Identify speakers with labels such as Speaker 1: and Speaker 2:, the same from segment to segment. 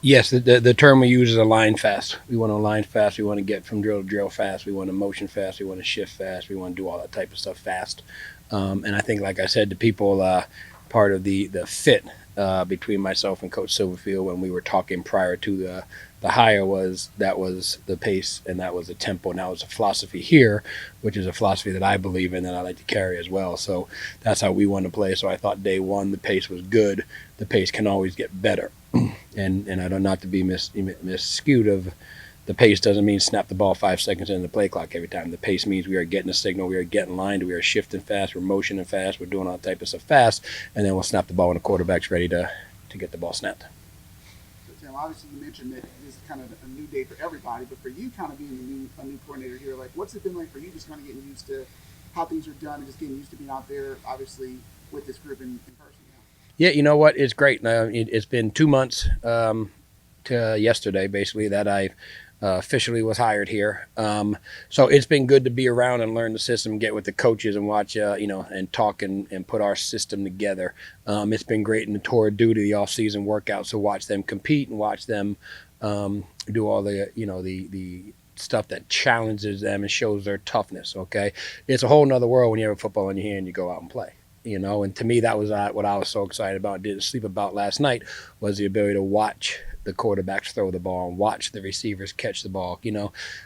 Speaker 1: Yes, the term we use is align fast. We want to align fast. We want to get from drill to drill fast. We want to motion fast. We want to shift fast. We want to do all that type of stuff fast. And I think, like I said to people, part of the fit between myself and Coach Silverfield when we were talking prior to the hire was that was the pace and that was the tempo and that was a philosophy here, which is a philosophy that I believe in and I like to carry as well. So that's how we want to play. So I thought day one the pace was good. The pace can always get better. And I don't not to be miscued of the pace doesn't mean snap the ball 5 seconds into the play clock every time. The pace means we are getting a signal, we are getting lined, we are shifting fast, we're motioning fast, we're doing all type of stuff fast, and then we'll snap the ball when the quarterback's ready to get the ball snapped.
Speaker 2: So Tim, obviously you mentioned that this is kind of a new day for everybody, but for you kind of being a new coordinator here, like what's it been like for you just kind of getting used to how things are done and just getting used to being out there, obviously with this group in person?
Speaker 1: Yeah, you know what? It's great. It's been 2 months to yesterday, basically, that I officially was hired here. So it's been good to be around and learn the system, get with the coaches and watch, and talk and put our system together. It's been great in the tour due to the off-season workouts, so watch them compete and watch them do all the stuff that challenges them and shows their toughness. Okay, it's a whole nother world when you have a football in your hand and you go out and play. And to me that was what I was so excited about, didn't sleep about last night, was the ability to watch the quarterbacks throw the ball and watch the receivers catch the ball.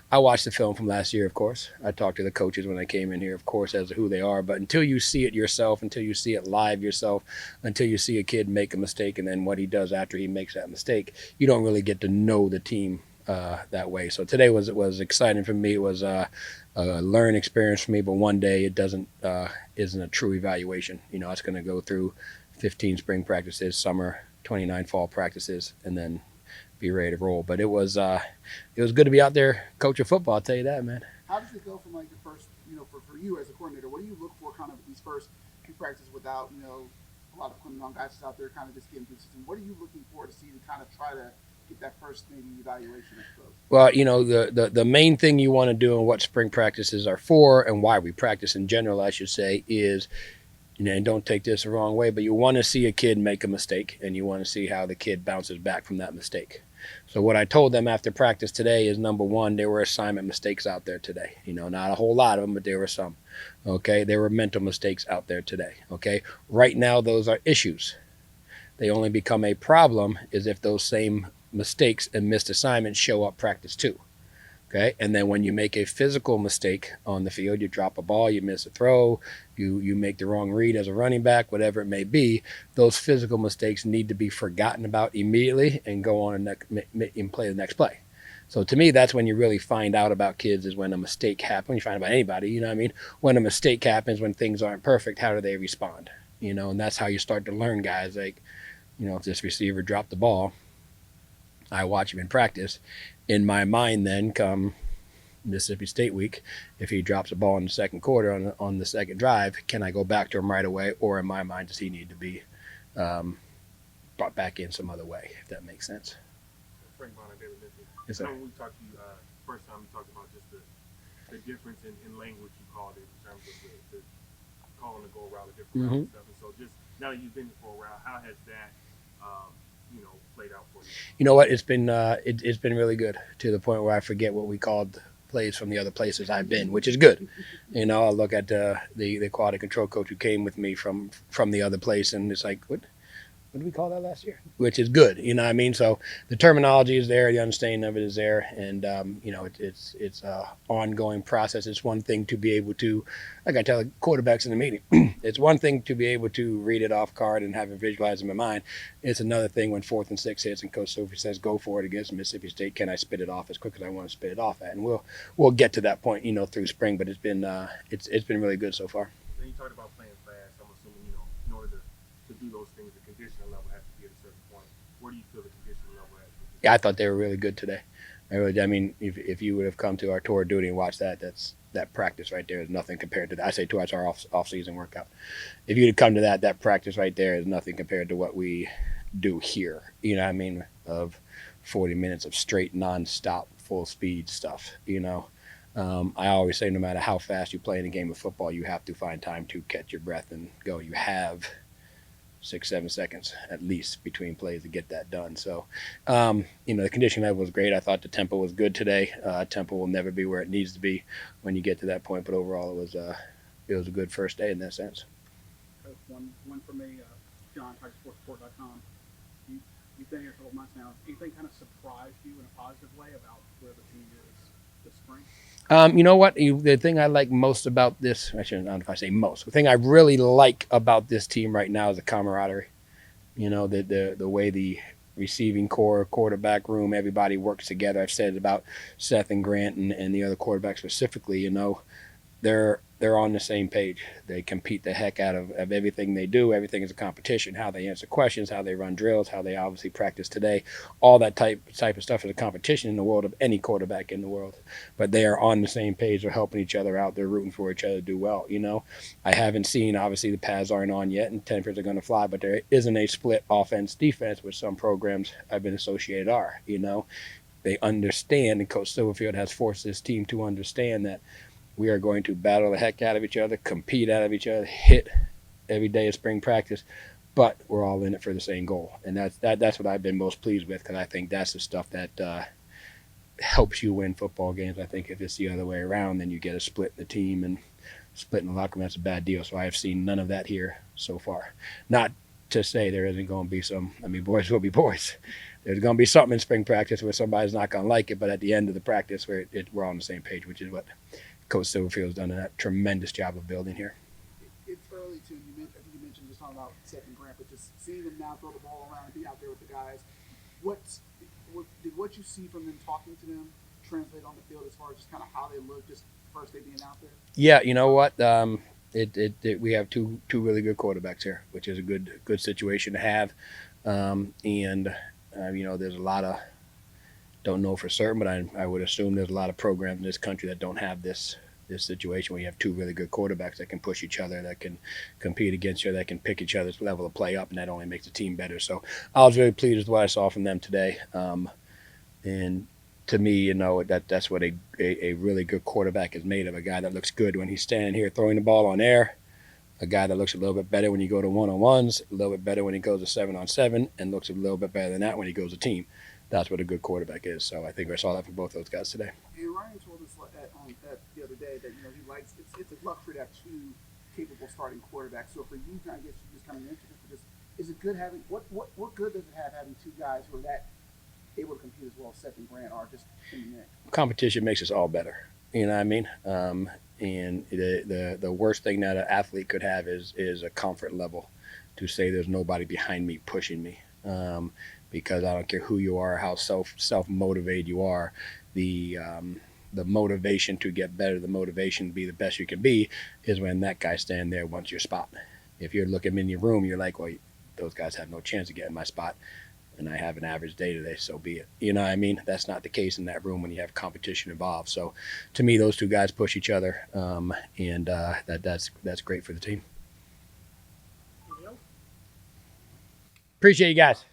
Speaker 1: I watched the film from last year, of course. I talked to the coaches when I came in here, of course, as to who they are. But until you see it yourself, until you see it live yourself, until you see a kid make a mistake and then what he does after he makes that mistake, you don't really get to know the team that way. So today was exciting for me. It was a learning experience for me, but one day it doesn't isn't a true evaluation. It's going to go through 15 spring practices, summer, 29 fall practices, and then be ready to roll. But it was good to be out there coaching football. I'll tell you that, man.
Speaker 2: How does it go from like the first, for you as a coordinator, what do you look for kind of these first few practices without, a lot of equipment on guys out there kind of just getting through the system? What are you looking for to see to kind of try to get that first maybe evaluation, I suppose?
Speaker 1: Well, the main thing you want to do and what spring practices are for and why we practice in general, I should say, is, and don't take this the wrong way, but you want to see a kid make a mistake and you want to see how the kid bounces back from that mistake. So what I told them after practice today is, number one, there were assignment mistakes out there today. Not a whole lot of them, but there were some. Okay, there were mental mistakes out there today. Okay, right now those are issues. They only become a problem is if those same mistakes and missed assignments show up practice too. Okay, and then when you make a physical mistake on the field, you drop a ball, you miss a throw, you make the wrong read as a running back, whatever it may be, those physical mistakes need to be forgotten about immediately and go on and play the next play. So to me, that's when you really find out about kids, is when a mistake happens. When you find out about anybody, you know what I mean? When a mistake happens, when things aren't perfect, how do they respond? And that's how you start to learn guys. Like, if this receiver dropped the ball, I watch him in practice. In my mind, then come Mississippi State week, if he drops a ball in the second quarter on the second drive, can I go back to him right away, or in my mind, does he need to be brought back in some other way? If that makes sense.
Speaker 3: Frank Bonner, David Lindsay.
Speaker 1: Yes,
Speaker 3: I
Speaker 1: sir.
Speaker 3: know when we talked to you first time, we talked about just the difference in language you called it in terms of the calling the go route, a different route and stuff. And so just now that you've been for a while, how has that played out for you?
Speaker 1: You know what? It's been really good, to the point where I forget what we called plays from the other places I've been, which is good. I'll look at the quality control coach who came with me from the other place, and it's like, what did we call that last year? Which is good, you know what I mean? So the terminology is there, the understanding of it is there, and it's a ongoing process. It's one thing to be able to, like I tell the quarterbacks in the meeting, it's one thing to be able to read it off card and have it visualized in my mind. It's another thing when 4th and 6 hits and Coach Sophie says go for it against Mississippi State. Can I spit it off as quick as I want to spit it off at? And we'll get to that point, through spring. But it's been really good so far.
Speaker 3: Then you talked about playing fast. I'm assuming in order to do those things, the conditioning level has to be at a certain point. Where do you feel the conditioning level at?
Speaker 1: Yeah, I thought they were really good today. I mean, if you would have come to our tour of duty and watched that practice right there is nothing compared to that. I say towards our off season workout. If you'd have come to that practice right there is nothing compared to what we do here. You know what I mean? Of 40 minutes of straight nonstop full speed stuff. I always say no matter how fast you play in a game of football, you have to find time to catch your breath and go. You have 6-7 seconds at least between plays to get that done. So, the conditioning level was great. I thought the tempo was good today. Tempo will never be where it needs to be when you get to that point, but overall it was a good first day in that sense.
Speaker 4: Coach, one for me, John, TigerSportsReport.com. You've been here for a couple months now. Anything kind of surprised you in a positive way about where the team is this spring?
Speaker 1: You know what? The thing I like most about this, I don't know if I say most, the thing I really like about this team right now is the camaraderie. The way the receiving core, quarterback room, everybody works together. I've said about Seth and Grant and the other quarterbacks specifically, they're on the same page. They compete the heck out of everything they do. Everything is a competition. How they answer questions, how they run drills, how they obviously practice today. All that type of stuff is a competition in the world of any quarterback in the world. But they are on the same page. They're helping each other out. They're rooting for each other to do well. I haven't seen, obviously the pads aren't on yet and tempers are going to fly, but there isn't a split offense defense, which some programs I've been associated are. They understand, and Coach Silverfield has forced his team to understand that we are going to battle the heck out of each other, compete out of each other, hit every day of spring practice, but we're all in it for the same goal. And that's what I've been most pleased with, because I think that's the stuff that helps you win football games. I think if it's the other way around, then you get a split in the team and split in the locker room. That's a bad deal. So I have seen none of that here so far. Not to say there isn't going to be some, boys will be boys. There's going to be something in spring practice where somebody's not going to like it, but at the end of the practice, we're all on the same page, which is what Coach Silverfield has done a tremendous job of building here.
Speaker 2: It's early too. I think you mentioned just talking about Seth and Grant, but just seeing them now throw the ball around and be out there with the guys. Did what you see from them talking to them translate on the field as far as just kind of how they look just first day being out there? Yeah,
Speaker 1: you know what? We have two really good quarterbacks here, which is a good situation to have. There's a lot of, don't know for certain, but I would assume there's a lot of programs in this country that don't have this situation where you have two really good quarterbacks that can push each other, that can compete against each other, that can pick each other's level of play up, and that only makes the team better. So I was very pleased with what I saw from them today. And to me, that's what a really good quarterback is made of, a guy that looks good when he's standing here throwing the ball on air, a guy that looks a little bit better when you go to one-on-ones, a little bit better when he goes to 7-on-7, and looks a little bit better than that when he goes to team. That's what a good quarterback is. So I think I saw that from both those guys today.
Speaker 2: And Ryan told us that the other day that he likes it's a luxury to have two capable starting quarterbacks. So for you, I guess you just kind of mentioned it, but just is it good having what good does it have having two guys who are that able to compete as well as Seth and Grant are just in the mix?
Speaker 1: Competition makes us all better. You know what I mean? And the worst thing that an athlete could have is a comfort level to say there's nobody behind me pushing me. Because I don't care who you are, how self motivated you are, the motivation to get better, the motivation to be the best you can be, is when that guy stand there wants your spot. If you're looking in your room, you're like, well, those guys have no chance of getting my spot, and I have an average day today, so be it. You know what I mean? That's not the case in that room when you have competition involved. So, to me, those two guys push each other, and that's great for the team. Appreciate you guys.